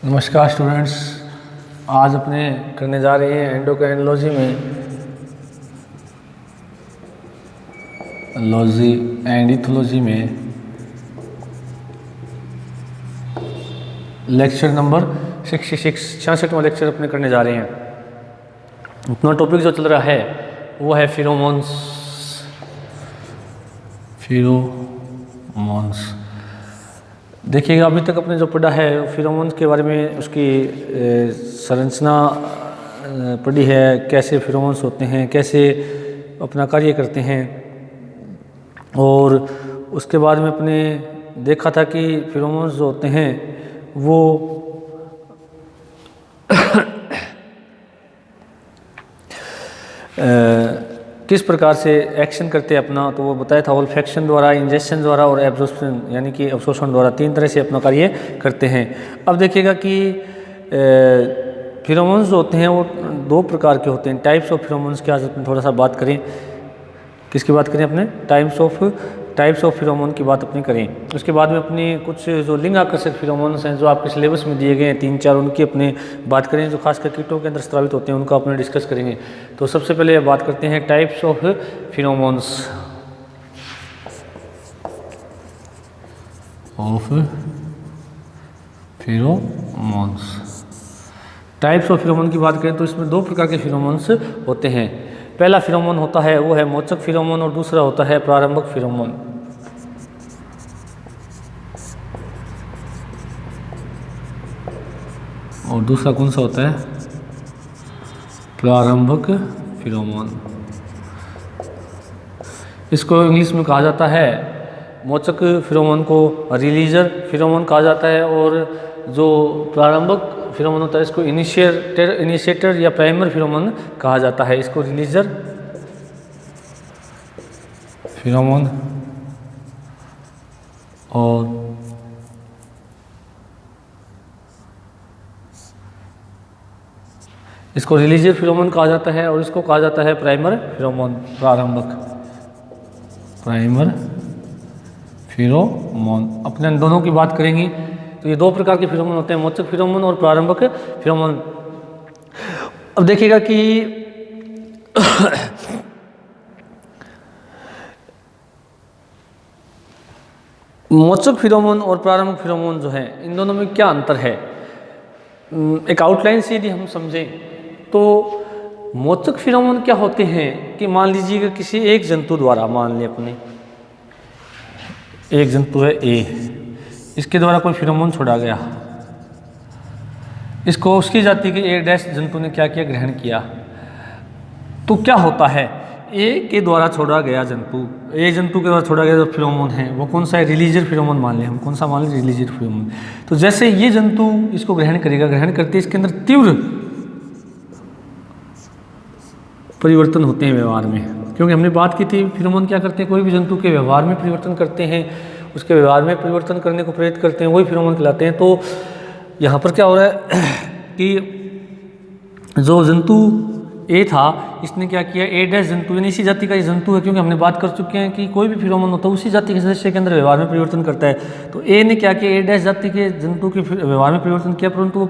नमस्कार स्टूडेंट्स, आज अपने करने जा रहे हैं एंडोक्राइनोलॉजी में लॉजी एंड इथोलॉजी में लेक्चर नंबर 66वां लेक्चर अपने करने जा रहे हैं। अपना टॉपिक जो चल रहा है वो है फिरोमोन्स। देखिएगा, अभी तक अपने जो पढ़ा है फिरोमोन्स के बारे में, उसकी संरचना पढ़ी है, कैसे फिरोमोन्स होते हैं, कैसे अपना कार्य करते हैं। और उसके बाद में अपने देखा था कि फिरोमोन्स जो होते हैं वो किस प्रकार से एक्शन करते हैं अपना, तो वो बताया था ओल्फैक्शन द्वारा, इंजेक्शन द्वारा और एब्जॉर्प्शन यानी कि अवशोषण द्वारा, 3 तरह से अपना कार्य करते हैं। अब देखिएगा कि फिरोमोन्स जो होते हैं वो 2 प्रकार के होते हैं। टाइप्स ऑफ फिरोमोन्स की आज अपने थोड़ा सा बात करें। किसकी बात करें? अपने टाइप्स ऑफ फिरोमोन की बात अपनी करें। उसके बाद में अपनी कुछ जो लिंग आकर्षक फिरोमोन्स हैं जो आपके सिलेबस में दिए गए हैं 3-4, उनकी अपने बात करें, जो खासकर कीटों के अंदर स्रावित होते हैं उनका अपने डिस्कस करेंगे। तो सबसे पहले बात करते हैं types of pheromones. Types of फिरोमोन की बात करें तो इसमें 2 प्रकार के फिरोमोन्स होते हैं। पहला फिरोमोन होता है वो है मोचक फिरोमोन और दूसरा होता है प्रारंभक फिरोमोन। और दूसरा कौन सा होता है? प्रारंभक फिरोमोन। इसको इंग्लिश में कहा जाता है, मोचक फिरोमोन को रिलीजर फिरोमोन कहा जाता है, और जो प्रारंभक फिरोमोन होता है इसको इनिशिएटर या प्राइमर फिरोमोन कहा जाता है। इसको रिलीजर फिरोमोन और इसको रिलीजर फिरोमोन कहा जाता है, और इसको कहा जाता है प्राइमर फिरोमोन, प्राइमर फिरोमोन। अपने दोनों की बात करेंगे तो ये 2 प्रकार के फिरोमोन होते हैं, मोचक फिरोमोन और प्रारंभक फिरोमोन। अब देखिएगा कि मोचक फिरोमोन और प्रारंभिक फिरोमोन जो है, इन दोनों में क्या अंतर है? एक आउटलाइन से यदि हम समझें तो मोचक फिरोमोन क्या होते हैं कि मान लीजिएगा किसी एक जंतु द्वारा, मान लें अपने एक जंतु है ए, इसके द्वारा कोई फिरोमोन छोड़ा गया, इसको उसकी जाति के ए डैश जंतु ने क्या किया? ग्रहण किया। तो क्या होता है? ए के द्वारा छोड़ा गया जंतु, ए जंतु के द्वारा छोड़ा गया जो फिरोमोन है वो कौन सा है? रिलीजर फिरोमोन मान लें हम। कौन सा मान लें? रिलीजर फिरोमोन। तो जैसे ये जंतु इसको ग्रहण करेगा, ग्रहण करते इसके अंदर तीव्र परिवर्तन होते हैं व्यवहार में, क्योंकि हमने बात की थी फिरोमोन क्या करते हैं? कोई भी जंतु के व्यवहार में परिवर्तन करते हैं, उसके व्यवहार में परिवर्तन करने को प्रेरित करते हैं, वही फिरोमोन कहलाते हैं। तो यहाँ पर क्या हो रहा है कि जो जंतु ए था इसने क्या किया? ए डैश जंतु यानी इसी जाति का ये जंतु है, क्योंकि हमने बात कर चुके हैं कि कोई भी फिरोमोन होता है उसी जाति के सदस्य के अंदर व्यवहार में परिवर्तन करता है। तो ए ने क्या किया? ए डैश जाति के जंतु के व्यवहार में परिवर्तन किया, परंतु वो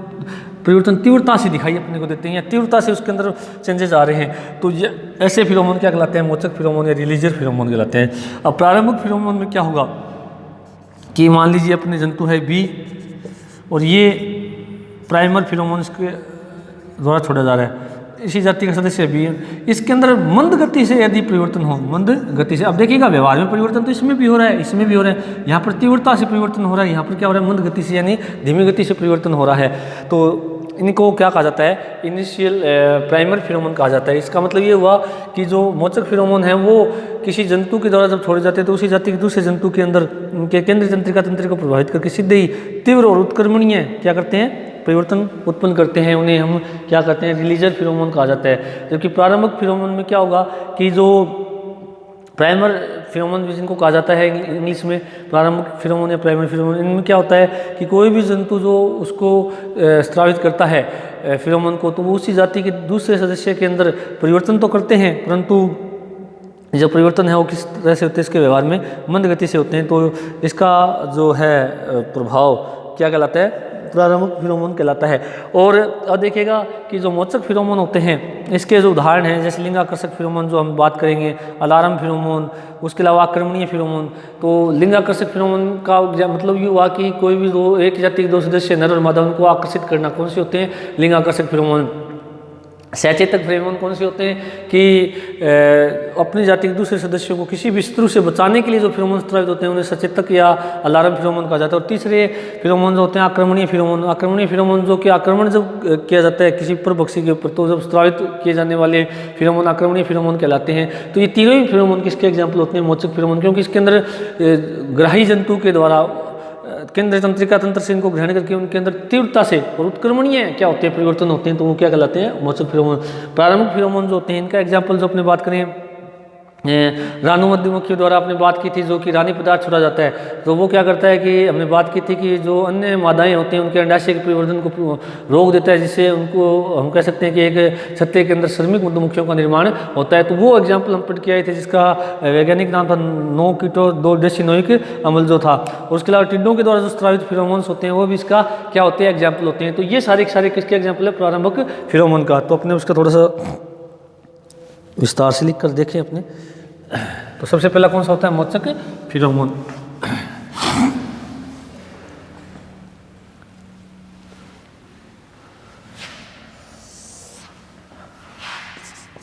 परिवर्तन तीव्रता से दिखाई अपने को देते हैं, या तीव्रता से उसके अंदर चेंजेस आ रहे हैं। तो ये ऐसे फिरोमोन क्या कहलाते हैं? मोचक फिरोमोन या रिलीजर फिरोमोन कहलाते हैं। अब प्रारंभिक फिरोमोन में क्या होगा कि मान लीजिए अपने जंतु है बी और ये प्राइमर फिरोमोन इसके द्वारा छोड़ा जा रहा है, इसी जाति का सदस्य भी है, इसके अंदर मंद गति से यदि परिवर्तन हो, मंद गति से, अब देखिएगा व्यवहार में परिवर्तन तो इसमें भी हो रहा है, इसमें भी हो रहा है, यहाँ पर तीव्रता से परिवर्तन हो रहा है, यहाँ पर क्या हो रहा है? मंद गति से यानी धीमी गति से परिवर्तन हो रहा है। तो इनको क्या कहा जाता है? इनिशियल प्राइमर फिरोमोन कहा जाता है। इसका मतलब ये हुआ कि जो मोचक फिरोमोन है वो किसी जंतु के द्वारा जब छोड़े जाते हैं तो उसी जाति के दूसरे जंतु के अंदर उनके केंद्रीय तंत्रिका को प्रभावित करके सीधे ही तीव्र और उत्क्रमणीय क्या करते हैं? परिवर्तन उत्पन्न करते हैं। उन्हें हम क्या कहते हैं? रिलीजर फिरोमोन कहा जाता है। जबकि प्रारंभिक फिरोमोन में क्या होगा कि जो प्राइमर फिरोमोन जिनको कहा जाता है इंग्लिश में प्रारंभिक फिरोमोन या प्राइमरी फिरोमोन, इनमें क्या होता है कि कोई भी जंतु जो उसको स्रावित करता है फिरोमोन को, तो वो उसी जाति के दूसरे सदस्य के अंदर परिवर्तन तो करते हैं, परंतु जो परिवर्तन है वो किस तरह से होते हैं? इसके व्यवहार में मंद गति से होते हैं। तो इसका जो है प्रभाव क्या कहलाता है? प्रारंभिक फिरोमोन कहलाता है। और अब देखिएगा कि जो मोचक फिरोमोन होते हैं इसके जो उदाहरण हैं, जैसे लिंगाकर्षक फिरोमोन जो हम बात करेंगे, अलार्म फिरोमोन, उसके अलावा आक्रमणीय फिरोमोन। तो लिंगाकर्षक फिरोमोन का मतलब ये हुआ कि कोई भी दो एक जाति के दो सदस्य नर और मादा उनको आकर्षित करना, कौन से होते हैं? लिंगाकर्षक फिरोमोन। सचेतक फिरोमोन कौन से होते हैं कि अपनी जाति के दूसरे सदस्यों को किसी भी शत्रु से बचाने के लिए जो फिरोमोन स्रावित होते हैं उन्हें सचेतक या अलार्म फिरोमोन कहा जाता है। और तीसरे फिरोमोन जो होते हैं आक्रमणीय फिरोमोन। आक्रमणीय फिरोमोन जो कि आक्रमण जब किया जाता है किसी परभक्षी के ऊपर, तो जब स्रावित किए जाने वाले फिरोमोन आक्रमणीय फिरोमोन कहलाते हैं। तो ये तीनों ही फिरोमोन किसके एग्जाम्पल होते हैं? मोचक फिरोमोन, क्योंकि इसके अंदर ग्राही जंतु के द्वारा केंद्र तंत्रिका तंत्र से इनको ग्रहण करके उनके अंदर तीव्रता से और उत्क्रमणीय क्या होते हैं? परिवर्तन होते हैं, तो वो क्या कहलाते हैं? मोचक फिरोमोन। प्रारंभिक फिरोमोन जो होते हैं इनका एग्जाम्पल जो अपने बात करें रानू मधुमक्खियों द्वारा आपने बात की थी, जो कि रानी पदार्थ छोड़ा जाता है, तो वो क्या करता है कि हमने बात की थी कि जो अन्य मादाएं होती हैं उनके अंडाशय के परिवर्तन को रोक देता है, जिससे उनको हम कह सकते हैं कि एक छत्ते के अंदर श्रमिक मधुमक्खियों का निर्माण होता है। तो वो एग्जाम्पल हम पढ़ के आए थे जिसका वैज्ञानिक नाम था नोकिटोडेसिनोइक अम्ल जो था। और उसके अलावा टिड्डों के द्वारा जो स्रावित फिरोमोन्स होते हैं वो भी इसका क्या होते हैं? एग्जाम्पल होते हैं। तो ये सारे किसके एग्जाम्पल है? प्रारंभिक फिरोमोन का। तो अपने उसका थोड़ा सा विस्तार से लिख कर देखें अपने। तो सबसे पहला कौन सा होता है? मोचक फिरोमोन।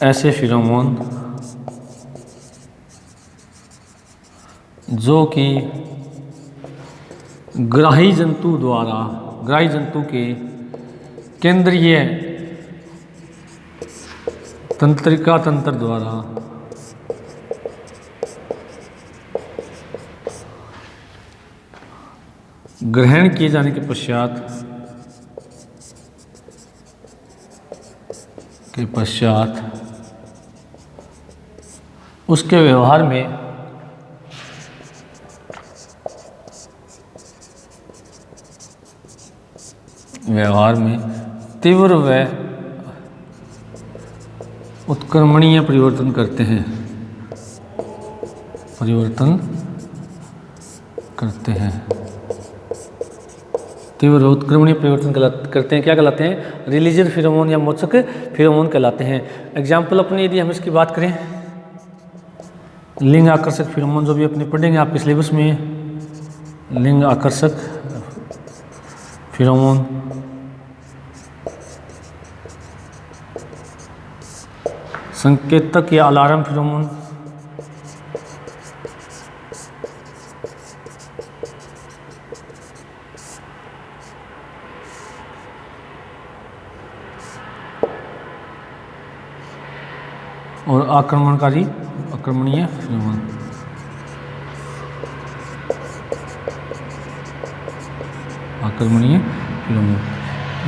ऐसे फिरोमोन जो कि ग्राही जंतु के केंद्रीय तंत्रिका तंत्र द्वारा ग्रहण किए जाने के पश्चात उसके व्यवहार में तीव्र व उत्क्रमणीय परिवर्तन करते हैं। तीव्र उत्क्रमणीय परिवर्तन करते हैं, क्या कहलाते हैं? रिलीजियस फिरोमोन या मोचक फिरोमोन कहलाते हैं। एग्जाम्पल अपनी यदि हम इसकी बात करें, लिंग आकर्षक फिरोमोन जो भी अपने पढ़ेंगे आपके सिलेबस में, लिंग आकर्षक फिरोमोन, संकेतक या अलार्म फिरोमोन, और आक्रमणीय फिरोमोन।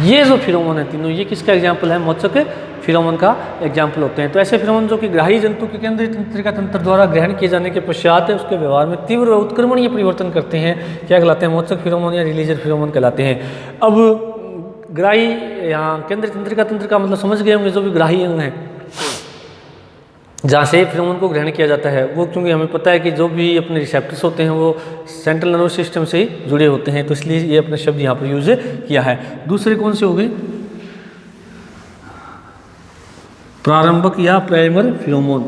ये जो फिरोमोन है तीनों, ये किसका एग्जाम्पल है? मोचक फिरोमोन का एग्जाम्पल होते हैं। तो ऐसे फिरोमोन जो कि ग्राही जंतु के केंद्रीय तंत्रिका तंत्र द्वारा ग्रहण किए जाने के पश्चात उसके व्यवहार में तीव्र व उत्क्रमणीय परिवर्तन करते हैं, क्या कहलाते हैं? मोचक फिरोमोन या रिलीजियस फिरोमोन कहलाते हैं। अब ग्राही यहाँ केंद्रीय तंत्रिका तंत्र का मतलब समझ गए होंगे, जो भी ग्राही अंग है जहाँ से फिरोमोन को ग्रहण किया जाता है, वो क्योंकि हमें पता है कि जो भी अपने रिसेप्टर्स होते हैं वो सेंट्रल नर्वस सिस्टम से ही जुड़े होते हैं, तो इसलिए ये अपने शब्द यहाँ पर यूज किया है। दूसरे कौन से हो गए? प्रारंभिक या प्राइमर फिरोमोन।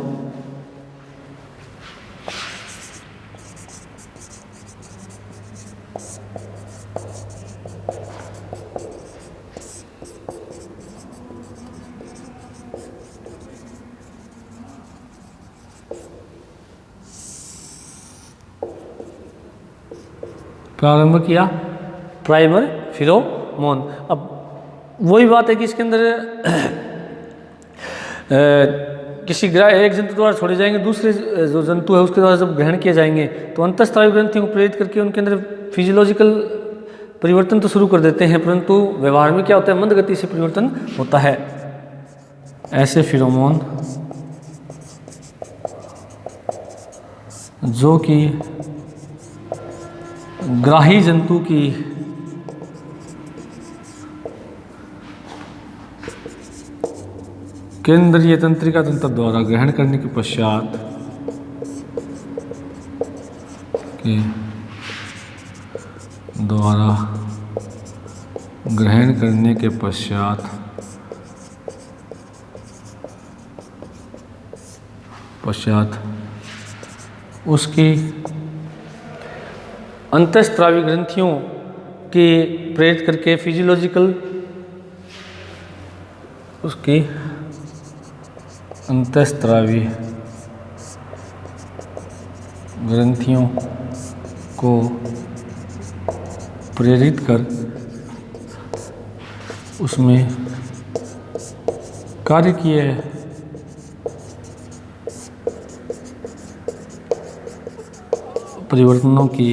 प्रारंभिक या प्राइमर फिरोमोन। अब वही बात है कि इसके अंदर किसी एक जंतु द्वारा छोड़े जाएंगे, दूसरे जो जंतु है उसके द्वारा जब ग्रहण किए जाएंगे तो अंतःस्रावी ग्रंथियों को प्रेरित करके उनके अंदर फिजियोलॉजिकल परिवर्तन तो शुरू कर देते हैं, परंतु व्यवहार में क्या होता है? मंद गति से परिवर्तन होता है। ऐसे फिरोमोन जो कि ग्राही जंतु की केंद्रीय तंत्रिका तंत्र द्वारा ग्रहण करने के पश्चात ग्रहण करने के पश्चात उसकी अंतःस्रावी ग्रंथियों के प्रेरित करके फिजियोलॉजिकल उसकी अंतःस्रावी ग्रंथियों को प्रेरित कर उसमें कार्य किए परिवर्तनों की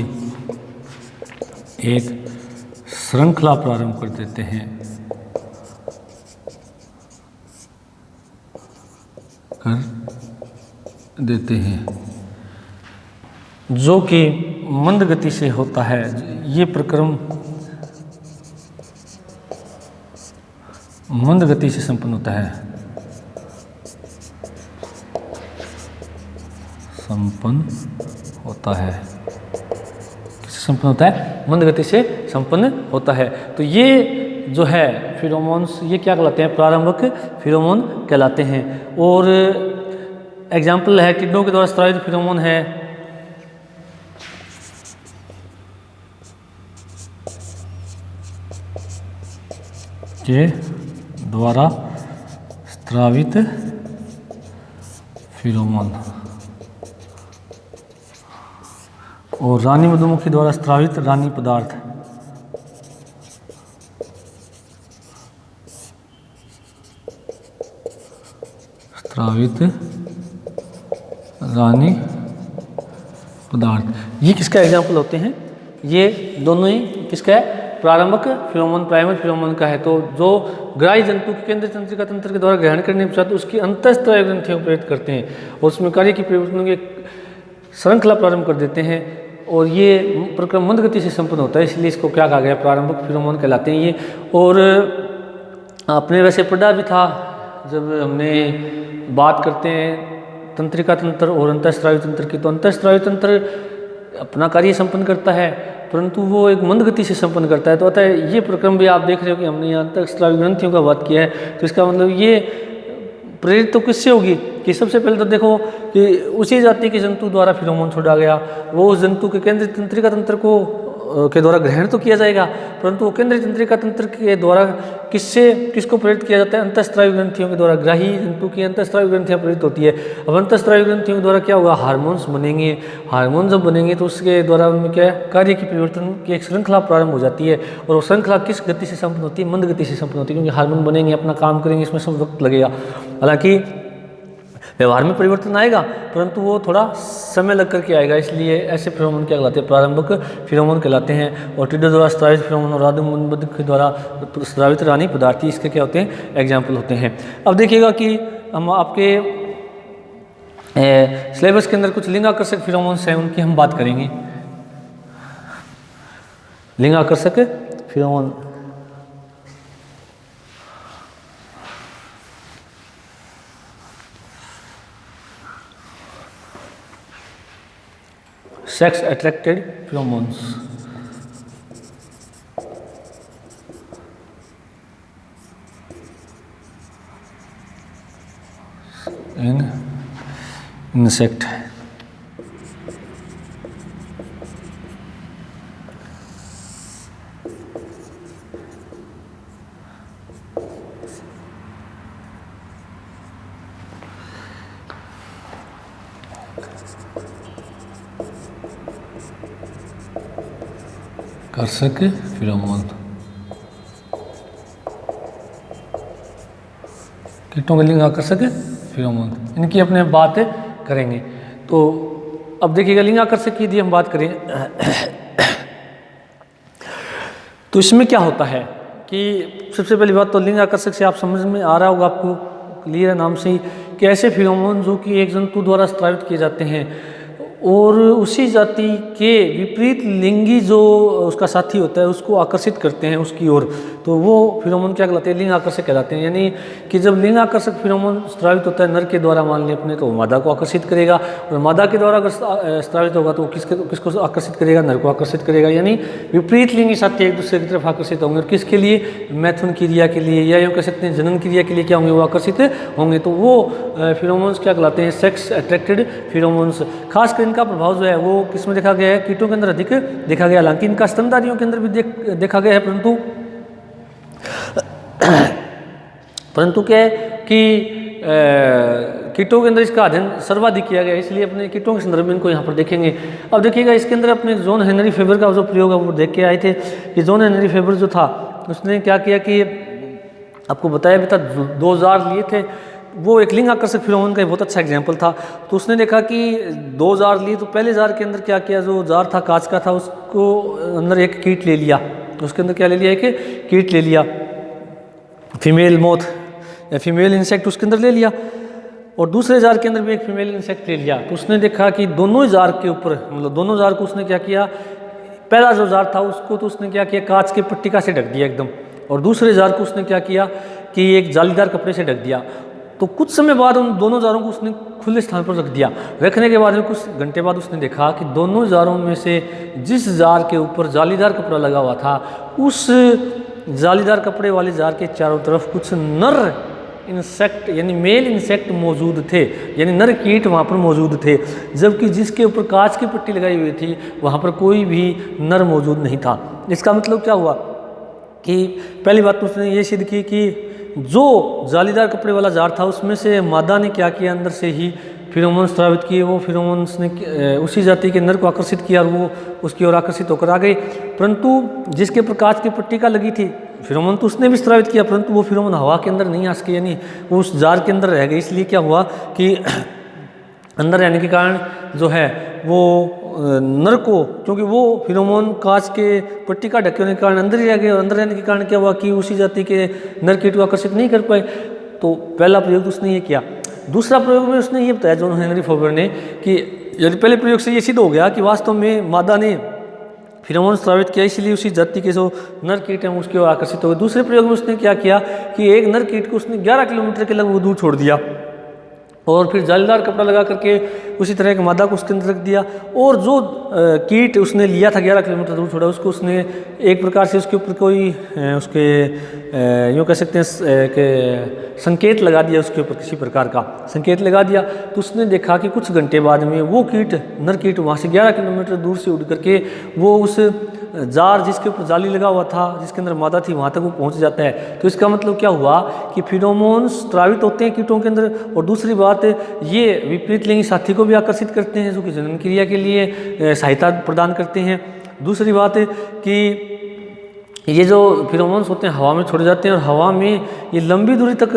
एक श्रृंखला प्रारंभ कर देते हैं जो कि मंद गति से होता है। ये प्रक्रम मंद गति से संपन्न होता है, किससे संपन्न होता है? मंद गति से संपन्न होता है। तो ये जो है फिरोमोन्स, ये क्या कहलाते हैं? प्रारंभिक फिरोमोन कहलाते हैं। और एग्जाम्पल है टिड्डों के द्वारा स्रावित फिरोमोन है के द्वारा स्रावित फिरोमोन और रानी मधुमक्खी द्वारा स्रावित रानी पदार्थ। रानी पदार्थ ये किसका एग्जाम्पल होते हैं? ये दोनों ही किसका है? प्रारंभिक फिरोमोन, प्राइमरी फिरोमोन का है। तो जो ग्राही जंतु के केंद्रीय तंत्रिका तंत्र के द्वारा ग्रहण करने के पश्चात उसकी अंतःस्रावी ग्रंथियों को प्रेरित करते हैं और उसमें कार्य की परिवर्तनों की श्रृंखला प्रारंभ कर देते हैं। और ये प्रक्रम मंद गति से संपन्न होता है, इसलिए इसको क्या कहा गया? प्रारंभिक फिरोमोन कहलाते हैं ये। और आपने वैसे पढ़ा भी था जब हमने बात करते हैं तंत्रिका तंत्र और अंतःस्रावी तंत्र की, तो अंतःस्रावी तंत्र अपना कार्य संपन्न करता है परंतु वो एक मंद गति से संपन्न करता है। तो अतः ये प्रक्रम भी आप देख रहे हो कि हमने यहाँ अंतःस्रावी ग्रंथियों का बात किया है। तो इसका मतलब ये प्रेरित तो किससे होगी कि सबसे पहले तो देखो कि उसी जाति के जंतु द्वारा फिरोमोन छोड़ा गया, वो उस जंतु के केंद्रीय तंत्रिका तंत्र को के द्वारा ग्रहण तो किया जाएगा परंतु वो केंद्रीय तंत्रिका तंत्र के द्वारा किसको प्रेरित किया जाता है? अंतःस्रावी ग्रंथियों के द्वारा। ग्राही जंतु की अंतःस्रावी ग्रंथियां प्रेरित होती है। अब अंतःस्रावी ग्रंथियों के द्वारा क्या होगा? हार्मोन्स बनेंगे। हार्मोन जब बनेंगे तो उसके द्वारा उनमें क्या है? कार्य की परिवर्तन की एक श्रृंखला प्रारंभ हो जाती है। और वो श्रृंखला किस गति से संपन्न होती है? मंद गति से संपन्न होती है, क्योंकि हार्मोन बनेंगे, अपना काम करेंगे, इसमें सब वक्त लगेगा। हालांकि व्यवहार में परिवर्तन आएगा परंतु वो थोड़ा समय लग करके आएगा, इसलिए ऐसे फिरोमोन क्या कहलाते हैं? प्रारंभिक फिरोमोन कहलाते हैं। और टिड्डों द्वारा स्रावित फिरोमोन और रानी मधुमक्खी द्वारा स्रावित रानी पदार्थ इसके क्या होते हैं? एग्जाम्पल होते हैं। अब देखिएगा कि हम आपके सिलेबस के अंदर कुछ लिंगाकर्षक फिरोमोन्स हैं, उनकी हम बात करेंगे। लिंगाकर्षक फिरोमोन sex attracted pheromones in insect। कर्षक फिरोमोन कीटों के लिंग आकर्षक फिरोमोन, इनकी अपने बात करेंगे। तो अब देखिएगा लिंग आकर्षक की यदि हम बात करें तो इसमें क्या होता है कि सबसे पहली बात तो लिंग आकर्षक से आप समझ में आ रहा होगा आपको क्लियर नाम से ही कि ऐसे फिरोमोन जो कि एक जंतु द्वारा स्रावित किए जाते हैं और उसी जाति के विपरीत लिंगी जो उसका साथी होता है उसको आकर्षित करते हैं उसकी ओर, तो वो फिरोमोन क्या कहलाते हैं, लिंग आकर्षक कहलाते हैं। यानी कि जब लिंग आकर्षक फिरोमोन स्रावित होता है नर के द्वारा मान लें अपने, तो वो मादा को आकर्षित करेगा, और मादा के द्वारा अगर स्रावित होगा तो वो किसको आकर्षित करेगा, नर को आकर्षित करेगा। यानी विपरीत लिंगी साथी एक दूसरे की तरफ आकर्षित होंगे, और किसके लिए, मैथुन क्रिया के लिए, या यूँ कह सकते हैं जनन क्रिया के लिए क्या होंगे, वो आकर्षित होंगे। तो वो फिरोमोन्स क्या कहलाते हैं, सेक्स अट्रैक्टेड फिरोमोन्स। खासकर इनका प्रभाव जो है वो किसमें देखा गया है, कीटों के अंदर अधिक देखा गया, हालांकि इनका स्तनधारियों के अंदर भी देखा गया है, परंतु क्या है कि कीटों के अंदर इसका अध्ययन सर्वाधिक किया गया, इसलिए अपने कीटों के संदर्भ में इनको यहाँ पर देखेंगे। अब देखिएगा इसके अंदर अपने जॉन हेनरी फेबर का जो प्रयोग है वो देख के आए थे कि जॉन हेनरी फेबर जो था उसने क्या किया कि आपको बताया भी था 2 जार लिए थे, वो एक लिंग आकर्षक फिरोमोन का बहुत अच्छा एग्जाम्पल था। तो उसने देखा कि 2 जार लिए, तो पहले जार के अंदर क्या किया, जो जार था कांच का था उसको अंदर एक कीट ले लिया, उसके अंदर क्या ले लिया, एक कीट ले लिया, फीमेल मोथ या फीमेल इंसेक्ट उसके अंदर ले लिया, और दूसरे जार के अंदर भी एक फीमेल इंसेक्ट ले लिया। तो उसने देखा कि दोनों जार के ऊपर, मतलब दोनों जार को उसने क्या किया, पहला जो जार था उसको तो उसने क्या किया, कांच के पट्टिका से ढक दिया एकदम, और दूसरे जार को उसने क्या किया कि एक जालीदार कपड़े से ढक दिया। तो कुछ समय बाद उन दोनों जारों को उसने खुले स्थान पर रख दिया। रखने के बाद में कुछ घंटे बाद उसने देखा कि दोनों जारों में से जिस जार के ऊपर जालीदार कपड़ा लगा हुआ था, उस जालीदार कपड़े वाले जार के चारों तरफ कुछ नर इंसेक्ट यानी मेल इंसेक्ट मौजूद थे, यानी नर कीट वहाँ पर मौजूद थे, जबकि जिसके ऊपर कांच की पट्टी लगाई हुई थी वहाँ पर कोई भी नर मौजूद नहीं था। इसका मतलब क्या हुआ कि पहली बात तो उसने ये सिद्ध की कि जो जालीदार कपड़े वाला जार था उसमें से मादा ने क्या किया, अंदर से ही फिरोमोन स्रावित किए, वो फिरोमोन्स ने उसी जाति के नर को आकर्षित किया और वो उसकी ओर आकर्षित होकर आ गए। परंतु जिसके प्रकाश की पट्टिका लगी थी, फिरोमोन तो उसने भी स्रावित किया, परंतु वो फिरोमोन हवा के अंदर नहीं आ सके, यानी वो उस जार के अंदर रह गए। इसलिए क्या हुआ कि अंदर रहने के कारण जो है वो नर को, क्योंकि वो फिरोमोन कांच के पट्टिका ढके होने के कारण अंदर ही रह गए, और अंदर रहने के कारण क्या हुआ कि उसी जाति के नर कीट को आकर्षित नहीं कर पाए। तो पहला प्रयोग उसने ये किया। दूसरा प्रयोग में उसने ये बताया जॉन हेनरी फेबर ने कि यदि पहले प्रयोग से ये सिद्ध हो गया कि वास्तव में मादा ने फिरोमोन स्रावित किया, इसलिए उसी जाति के जो नर कीट हैं उसकी ओर आकर्षित हो गए। दूसरे प्रयोग में उसने क्या किया कि एक नर कीट को उसने 11 किलोमीटर के लगभग दूर छोड़ दिया, और फिर जालीदार कपड़ा लगा करके उसी तरह के मादा को उसके अंदर रख दिया, और जो कीट उसने लिया था 11 किलोमीटर दूर छोड़ा, उसको उसने एक प्रकार से उसके ऊपर कोई उसके यूँ कह सकते हैं कि संकेत लगा दिया, उसके ऊपर किसी प्रकार का संकेत लगा दिया। तो उसने देखा कि कुछ घंटे बाद में वो कीट, नर कीट वहाँ से 11 किलोमीटर दूर से उड़ करके वो उस जार जिसके ऊपर जाली लगा हुआ था, जिसके अंदर मादा थी, वहाँ तक वो पहुँच जाता है। तो इसका मतलब क्या हुआ कि फिरोमोन्स स्रावित होते हैं कीटों के अंदर, और दूसरी बात ये विपरीत लिंगी साथी को भी आकर्षित करते हैं, जो कि जनन क्रिया के लिए सहायता प्रदान करते हैं। दूसरी बात कि ये जो फिरोमोन्स होते हैं हवा में छोड़े जाते हैं, और हवा में ये लंबी दूरी तक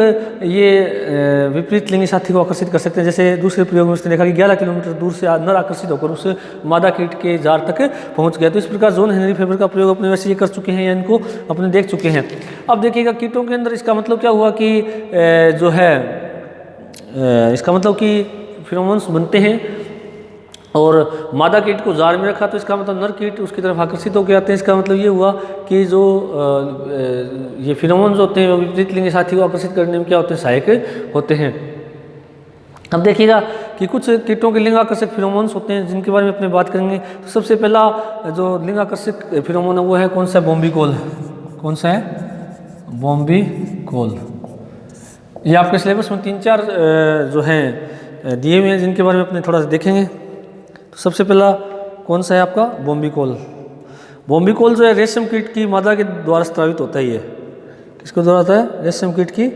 ये विपरीत लिंगी साथी को आकर्षित कर सकते हैं। जैसे दूसरे प्रयोग में उसने देखा कि 11 किलोमीटर दूर से नर आकर्षित होकर उस मादा कीट के जार तक पहुंच गया। तो इस प्रकार जॉन हेनरी फेबर का प्रयोग अपने वैसे ये कर चुके हैं या इनको अपने देख चुके हैं। अब देखिएगा कीटों के अंदर इसका मतलब क्या हुआ कि जो है इसका मतलब कि फिरोमोन्स बनते हैं, और मादा कीट को जार में रखा तो इसका मतलब नर कीट उसकी तरफ आकर्षित होकर आते हैं। इसका मतलब ये हुआ कि जो ये फिरोमोन्स होते हैं वो विपरीत लिंगी साथी को आकर्षित करने में क्या होते हैं, सहायक होते हैं। अब देखिएगा कि कुछ कीटों के लिंग आकर्षक फिरोमोन्स होते हैं जिनके बारे में अपने बात करेंगे। तो सबसे पहला जो लिंग आकर्षक फिरोमोन है वो है कौन सा, बॉम्बिकोल। कौन सा है, बॉम्बिकोल। ये आपके सिलेबस में 3-4 जो हैं दिए हुए हैं जिनके बारे में अपने थोड़ा सा देखेंगे। तो सबसे पहला कौन सा है आपका, बॉम्बिकोल। बॉम्बिकोल जो है रेशम कीट की मादा के द्वारा स्रावित होता है। ये किसके द्वारा होता है, रेशम कीट की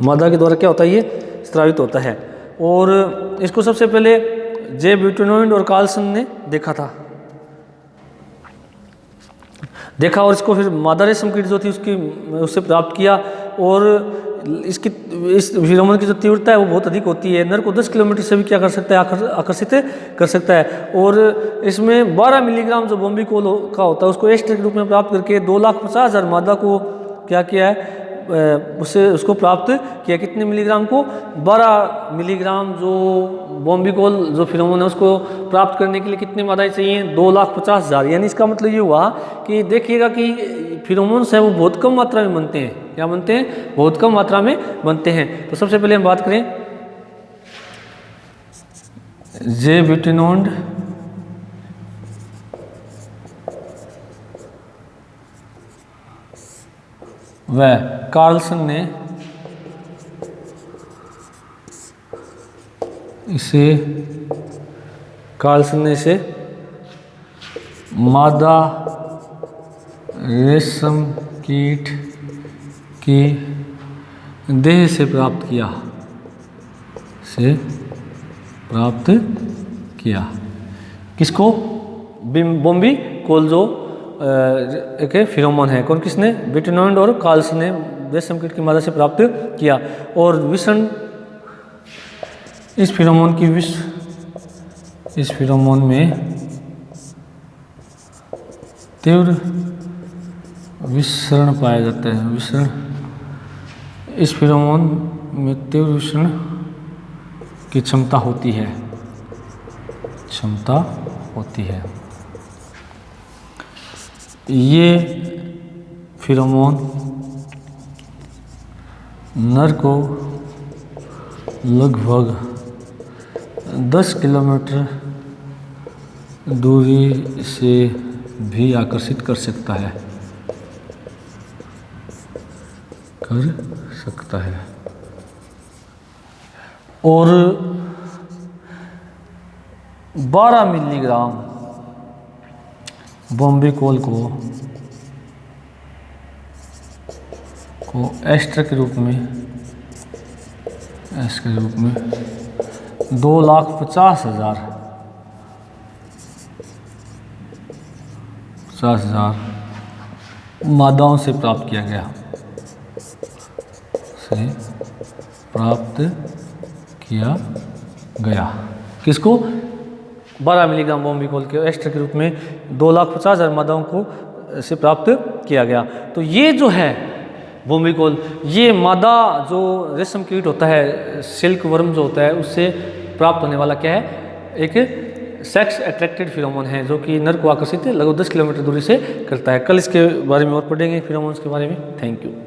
मादा के द्वारा क्या होता है, ये स्रावित होता है। और इसको सबसे पहले जे ब्यूटेनोइड और कार्लसन ने देखा था, देखा, और इसको फिर मादा रेशम कीट जो थी उससे प्राप्त किया। और इसकी इस फिरोमोन की जो तीव्रता है वो बहुत अधिक होती है, नर को 10 किलोमीटर से भी क्या कर सकता है, आकर्षित कर सकता है। और इसमें 12 मिलीग्राम जो बॉम्बिकोल का होता है उसको एस्टर के रूप में प्राप्त करके 2,50,000 मादा को क्या किया है, उसको प्राप्त किया। कितने मिलीग्राम को? 12 मिलीग्राम जो बॉम्बिकोल जो फिनोमेन है उसको प्राप्त करने के लिए कितनी मादाएं चाहिए? 2,50,000। यानी इसका मतलब ये हुआ कि देखिएगा कि फिनोमेन्स हैं वो बहुत कम मात्रा में बनते हैं। क्या बनते हैं? बहुत कम मात्रा में बनते हैं। तो सबसे पहले हम बात करें जे ब्यूटेनॉइड व कार्लसन ने इसे मादा रेशम कीट की देह से प्राप्त किया। किसको? बॉम्बिकोल जो एक फिनोमेन है। कौन? किसने? ब्यूटेनॉइड और कार्लसन ने रेशम कीट की मादा से प्राप्त किया। और विषण इस फिनोमेन में तीव्र विसरण पाया जाता है। इस फिनोमेन में तीव्र विसरण की क्षमता होती है। ये फिनोमेन नर को लगभग 10 किलोमीटर दूरी से भी आकर्षित कर सकता है। और 12 मिलीग्राम बॉम्बिकोल को एस्टर के रूप में 2,50,000 मादाओं से प्राप्त किया गया। किसको? 12 मिलीग्राम बॉम्बिकोल के एस्टर के रूप में 2,50,000 मादाओं को से प्राप्त किया गया। तो ये जो है बॉम्बिकोल, ये मादा जो रेशम कीट होता है, सिल्क वर्म जो होता है, उससे प्राप्त होने वाला क्या है? एक सेक्स अट्रैक्टेड फिनोमेन है जो कि नर को आकर्षित लगभग 10 किलोमीटर दूरी से करता है। कल इसके बारे में और पढ़ेंगे फिनोमेन्स के बारे में। Thank you.